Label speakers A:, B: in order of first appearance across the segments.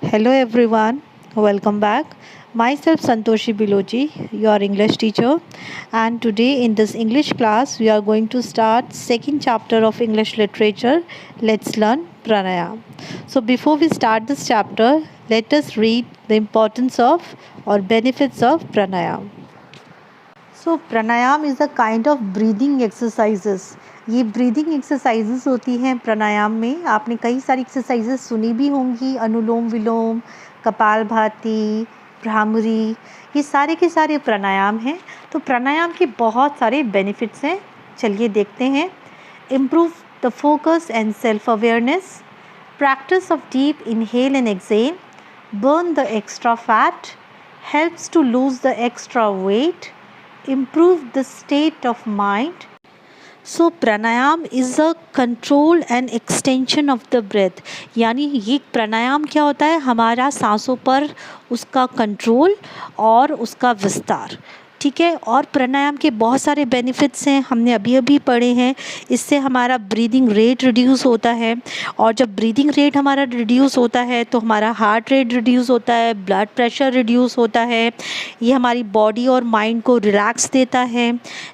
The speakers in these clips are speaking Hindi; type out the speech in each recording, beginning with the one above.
A: Hello everyone, welcome back. Myself Santoshi Biloji, your English teacher, and today in this English class we are going to start second chapter of English literature. Let's learn pranayam. So before we start this chapter, let us read the importance of or benefits of pranayam. So pranayama is a kind of breathing exercises. ये ब्रीदिंग एक्सरसाइजेस होती हैं प्राणायाम में. आपने कई सारी एक्सरसाइजेस सुनी भी होंगी, अनुलोम विलोम, कपालभाति, भ्रामरी, ये सारे के सारे प्राणायाम हैं. तो प्राणायाम के बहुत सारे बेनिफिट्स हैं. चलिए देखते हैं. Improve the focus and self awareness, practice of deep inhale and exhale, burn the extra fat, helps to lose the extra weight, improve the state of mind. So pranayam is a control and extension of the breath. यानी ये प्राणायाम क्या होता है, हमारा सांसों पर उसका कंट्रोल और उसका विस्तार. ठीक है. और प्राणायाम के बहुत सारे बेनिफिट्स हैं, हमने अभी अभी पढ़े हैं. इससे हमारा ब्रीदिंग रेट रिड्यूस होता है, और जब ब्रीदिंग रेट हमारा रिड्यूस होता है तो हमारा हार्ट रेट रिड्यूस होता है, ब्लड प्रेशर रिड्यूस होता है. ये हमारी बॉडी और माइंड को रिलैक्स देता है.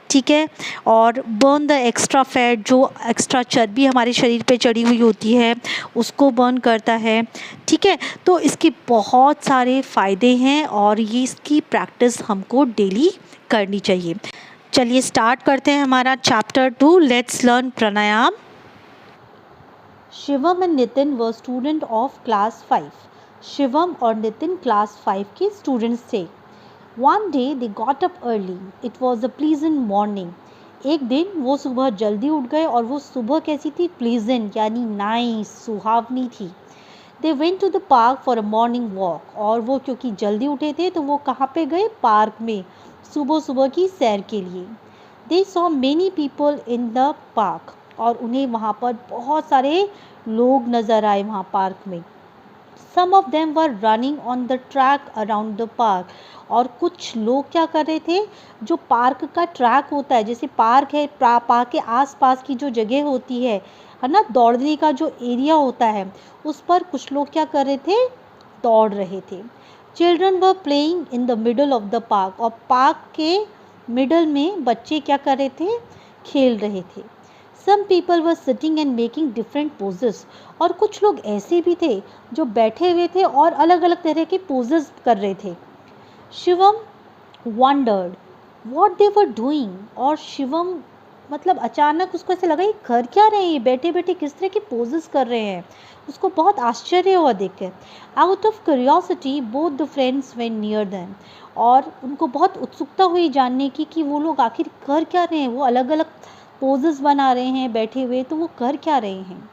A: ठीक है. और बर्न द एक्स्ट्रा फैट, जो एक्स्ट्रा चर्बी हमारे शरीर पे चढ़ी हुई होती है उसको बर्न करता है. ठीक है. तो इसके बहुत सारे फ़ायदे हैं और ये इसकी प्रैक्टिस हमको डेली करनी चाहिए. चलिए स्टार्ट करते हैं हमारा chapter 2. Let's learn pranayama. Shivam and Nitin were student of class 5. Shivam और नितिन क्लास 5 के स्टूडेंट्स थे. One day they got up early. It was a pleasant morning. एक दिन वो सुबह जल्दी उठ गए और वो सुबह कैसी थी, प्लीजेंट यानी नाइस, सुहावनी थी. They went to the park for a morning walk. और वो क्योंकि जल्दी उठे थे तो वो कहाँ पे गए, पार्क में सुबह सुबह की सैर के लिए. They saw many people in the park. और उन्हें वहाँ पर बहुत सारे लोग नज़र आए वहाँ पार्क में. Some of them were running on the track around the park. और कुछ लोग क्या कर रहे थे, जो पार्क का ट्रैक होता है, जैसे पार्क है, पार्क के आसपास की जो जगह होती है ना, दौड़ने का जो एरिया होता है, उस पर कुछ लोग क्या कर रहे थे, दौड़ रहे थे. Children were playing in the middle of the park. और पार्क के मिडल में बच्चे क्या कर रहे थे, खेल रहे थे. Some people were sitting and making different poses. और कुछ लोग ऐसे भी थे जो बैठे हुए थे और अलग अलग तरह के poses कर रहे थे. Shivam wondered what they were doing. और शिवम मतलब अचानक उसको ऐसे लगा ये कर क्या रहे हैं, ये बैठे बैठे किस तरह के poses कर रहे हैं. उसको बहुत आश्चर्य हुआ देख कर. Out of curiosity both the friends went near them. और उनको बहुत उत्सुकता हुई जानने की कि वो लोग आखिर कर क्या रहे हैं, वो अलग अलग पोजेस बना रहे हैं बैठे हुए, तो वो कर क्या रहे हैं.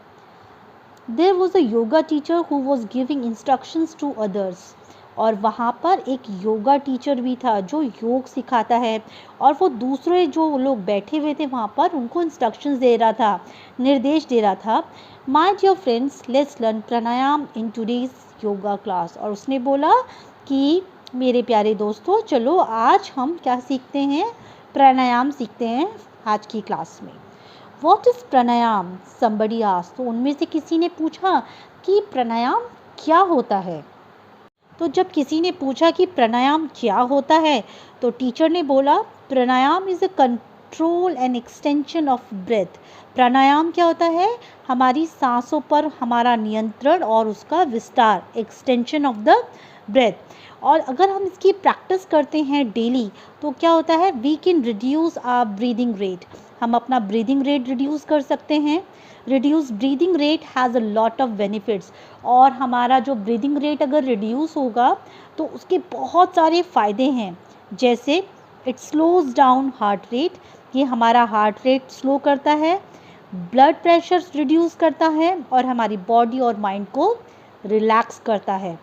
A: There was a yoga teacher who was giving instructions to others. और वहाँ पर एक योगा टीचर भी था जो योग सिखाता है, और वो दूसरे जो लोग बैठे हुए थे वहाँ पर उनको इंस्ट्रक्शंस दे रहा था, निर्देश दे रहा था. My dear friends, let's learn pranayama in today's yoga class. और उसने बोला कि मेरे प्यारे दोस्तों, चलो आज हम क्या सीखते हैं, प्राणायाम सीखते हैं आज की क्लास में. What is pranayama? Somebody asked. तो उनमें से किसी ने पूछा कि प्राणायाम क्या होता है. तो जब किसी ने पूछा कि प्राणायाम क्या होता है, तो टीचर ने बोला pranayama is a control and extension of breath. Pranayama क्या होता है, हमारी सांसों पर हमारा नियंत्रण और उसका विस्तार, एक्सटेंशन ऑफ द ब्रेथ. और अगर हम इसकी प्रैक्टिस करते हैं डेली तो क्या होता है, we can reduce our breathing rate. हम अपना ब्रीदिंग रेट रिड्यूस कर सकते हैं. Reduce breathing rate has a lot of benefits. और हमारा जो ब्रीदिंग रेट अगर रिड्यूस होगा तो उसके बहुत सारे फ़ायदे हैं. जैसे it slows down heart rate. ये हमारा हार्ट रेट स्लो करता है, ब्लड प्रेशर रिड्यूस करता है और हमारी बॉडी और माइंड को रिलैक्स करता है.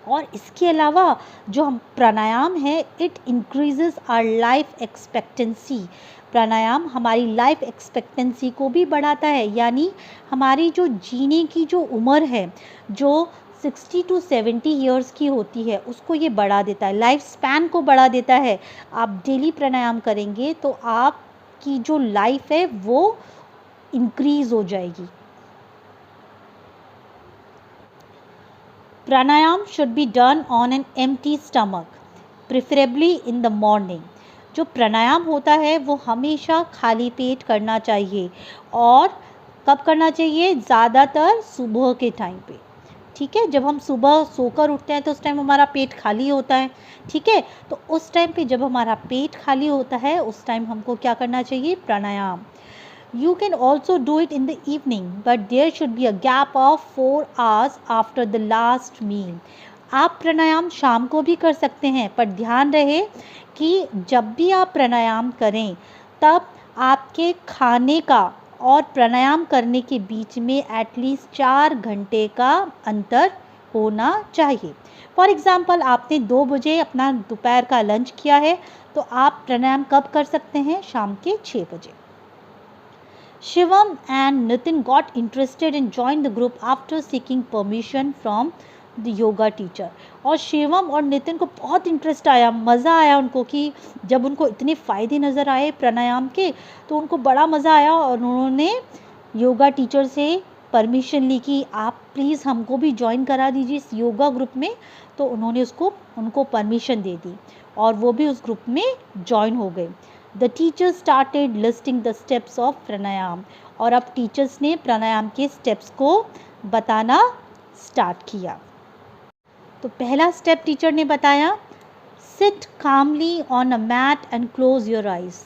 A: और इसके अलावा जो हम प्राणायाम है, it increases our life expectancy. Pranayama हमारी लाइफ एक्सपेक्टेंसी को भी बढ़ाता है, यानी हमारी जो जीने की जो उम्र है, जो 60 to 70 ईयर्स की होती है, उसको ये बढ़ा देता है, लाइफ स्पैन को बढ़ा देता है. आप डेली प्राणायाम करेंगे तो आपकी जो लाइफ है वो इंक्रीज़ हो जाएगी. Pranayama should be done on an empty stomach, preferably in the morning. जो प्राणायाम होता है वो हमेशा खाली पेट करना चाहिए, और कब करना चाहिए? ज़्यादातर सुबह के टाइम पे, ठीक है। जब हम सुबह सोकर उठते हैं तो उस टाइम हमारा पेट खाली होता है, ठीक है। तो उस टाइम पे जब हमारा पेट खाली होता है उस टाइम हमको क्या करना चाहिए? प्राणायाम। You can also do it in the evening, but there should be a gap of 4 hours after the last meal. आप प्राणायाम शाम को भी कर सकते हैं, पर ध्यान रहे कि जब भी आप प्राणायाम करें तब आपके खाने का और प्राणायाम करने के बीच में एटलीस्ट 4 घंटे का अंतर होना चाहिए। फॉर एग्ज़ाम्पल, आपने 2 बजे अपना दोपहर का लंच किया है, तो आप प्राणायाम कब कर सकते हैं? शाम के 6 बजे। Shivam and Nitin got interested and joined the group after seeking permission from the yoga teacher. और शिवम और नितिन को बहुत इंटरेस्ट आया, मज़ा आया उनको, कि जब उनको इतने फ़ायदे नज़र आए प्राणायाम के तो उनको बड़ा मज़ा आया, और उन्होंने योगा टीचर से परमिशन ली कि आप प्लीज़ हमको भी ज्वाइन करा दीजिए इस योगा ग्रुप में। तो उन्होंने उनको परमिशन दे दी और वो भी उस ग्रुप में ज्वाइन हो गए। The teachers started listing the steps of प्राणायाम, और अब टीचर्स ने प्राणायाम के स्टेप्स को बताना स्टार्ट किया। तो पहला स्टेप टीचर ने बताया, sit calmly on a mat and close your eyes.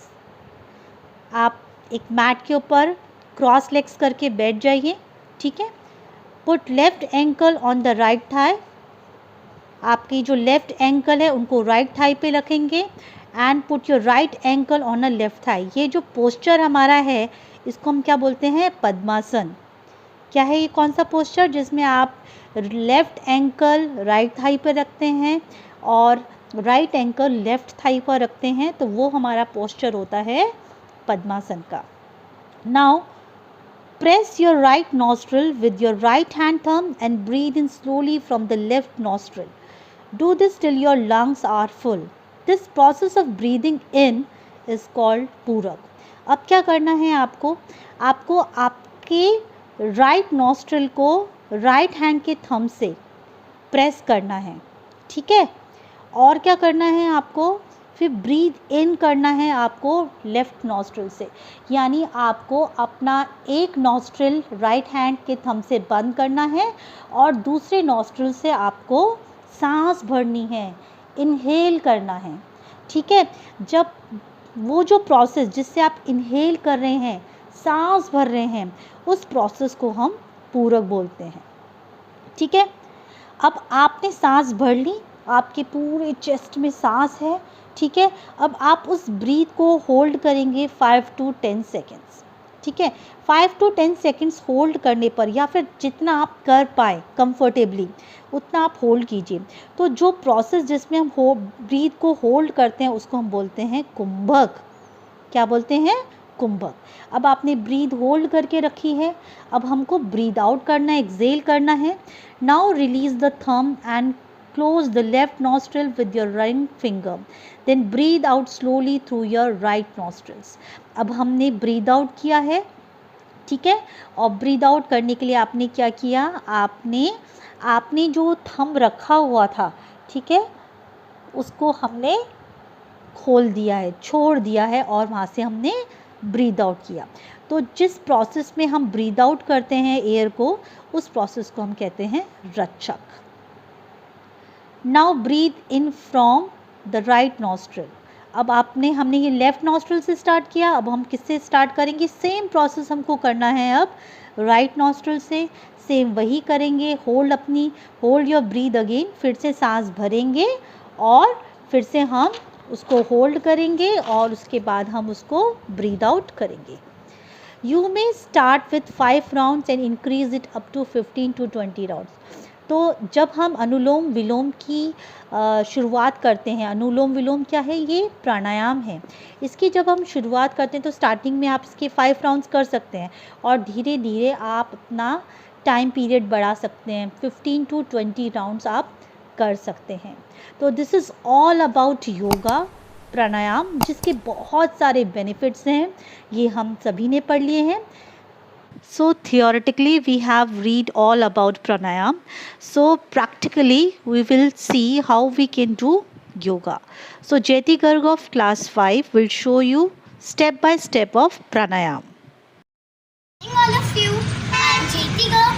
A: आप एक मैट के ऊपर क्रॉस लेग्स करके बैठ जाइए, ठीक है। Put left ankle on the right thigh, आपकी जो लेफ्ट एंकल है उनको राइट थाई पे रखेंगे, and put your right ankle on a left thigh. ये जो पोस्चर हमारा है इसको हम क्या बोलते हैं? पद्मासन। क्या है ये? कौन सा पोस्चर? जिसमें आप लेफ्ट एंकल राइट थाई पर रखते हैं और राइट एंकल लेफ्ट थाई पर रखते हैं, तो वो हमारा पोस्चर होता है पद्मासन का। Now press your right nostril with your right hand thumb and breathe in slowly from the left nostril. Do this till your lungs are full. This process of breathing in is called puraka. अब क्या करना है आपको आपके राइट नॉस्ट्रिल को राइट हैंड के थंब से प्रेस करना है, ठीक है। और क्या करना है आपको? फिर ब्रीथ इन करना है आपको लेफ़्ट नॉस्ट्रिल से, यानी आपको अपना एक नॉस्ट्रिल राइट हैंड के थंब से बंद करना है और दूसरे नॉस्ट्रिल से आपको सांस भरनी है, इनहेल करना है, ठीक है। जब वो जो प्रोसेस जिससे आप इनहेल कर रहे हैं, सांस भर रहे हैं, उस प्रोसेस को हम पूरक बोलते हैं, ठीक है। अब आपने सांस भर ली, आपके पूरे चेस्ट में सांस है, ठीक है। अब आप उस ब्रीथ को होल्ड करेंगे 5 to 10 सेकेंड्स, ठीक है। 5 to 10 सेकेंड्स होल्ड करने पर, या फिर जितना आप कर पाए कंफर्टेबली उतना आप होल्ड कीजिए। तो जो प्रोसेस जिसमें हम ब्रीथ को होल्ड करते हैं उसको हम बोलते हैं कुंभक। क्या बोलते हैं? कुंभक। अब आपने ब्रीथ होल्ड करके रखी है, अब हमको ब्रीथ आउट करना है, एक्सेल करना है। Now release the thumb and close the left nostril with your ring finger, then breathe out slowly through your right nostrils. अब हमने breathe out किया है, ठीक है। और breathe out करने के लिए आपने क्या किया? आपने जो थंब रखा हुआ था, ठीक है, उसको हमने खोल दिया है, छोड़ दिया है, और वहाँ से हमने ब्रीद आउट किया। तो जिस प्रोसेस में हम ब्रीद आउट करते हैं एयर को, उस प्रोसेस को हम कहते हैं रक्षक। Now breathe in from the right nostril. अब हमने ये लेफ़्ट नॉस्ट्रिल से स्टार्ट किया, अब हम किससे स्टार्ट करेंगे? सेम प्रोसेस हमको करना है अब राइट नॉस्ट्रिल से, सेम वही करेंगे। होल्ड योर ब्रीथ अगेन, फिर से सांस भरेंगे और फिर से हम उसको होल्ड करेंगे और उसके बाद हम उसको ब्रीथ आउट करेंगे। You may start with 5 rounds and increase it up to 15 to 20 rounds. तो जब हम अनुलोम विलोम की शुरुआत करते हैं, अनुलोम विलोम क्या है? ये प्राणायाम है। इसकी जब हम शुरुआत करते हैं तो स्टार्टिंग में आप इसके 5 राउंड्स कर सकते हैं और धीरे धीरे आप अपना टाइम पीरियड बढ़ा सकते हैं, 15 to 20 राउंड्स आप कर सकते हैं। तो this is all about yoga, pranayama, जिसके बहुत सारे बेनिफिट्स हैं, ये हम सभी ने पढ़ लिए हैं। So theoretically we have read all about pranayam. So practically we will see how we can do yoga. So Jyoti Garg of class 5 will show you step by step of pranayam.
B: All of you, I am Jyoti Garg.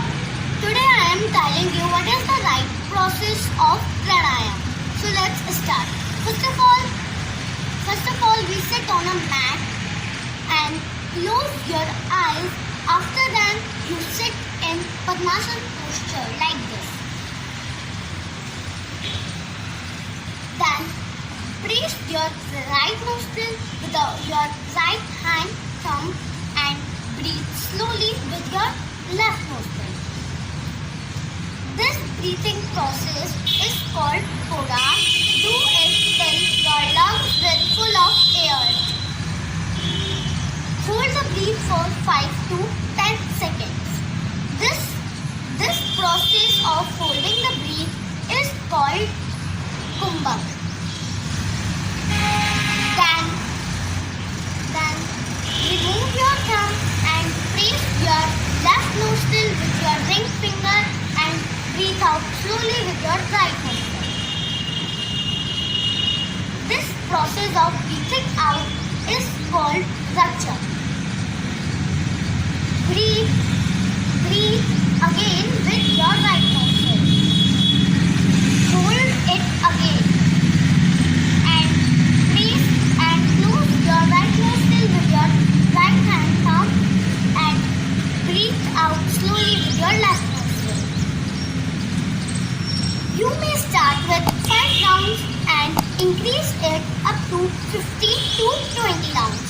B: Today I am telling you what is the right process of pranayam. So let's start. First of all, we sit on a mat and close your eyes. After that, you sit in Padmasana posture like this. Then press your right nostril with your right hand thumb and breathe slowly with your left nostril. This breathing process is called Koda. Do it till your lungs breathe full of air. Hold the breath for 5 to 10 seconds. This process of holding the breath is called Kumbhak. Then remove your thumb and press your left nostril with your ring finger and breathe out slowly with your right nostril. This process of breathing out is called Racha. Breathe again with your right nostril. Hold it again. And press and close your right nostril with your right hand thumb and breathe out slowly with your left nostril. You may start with 5 rounds and increase it up to 15 to 20 rounds.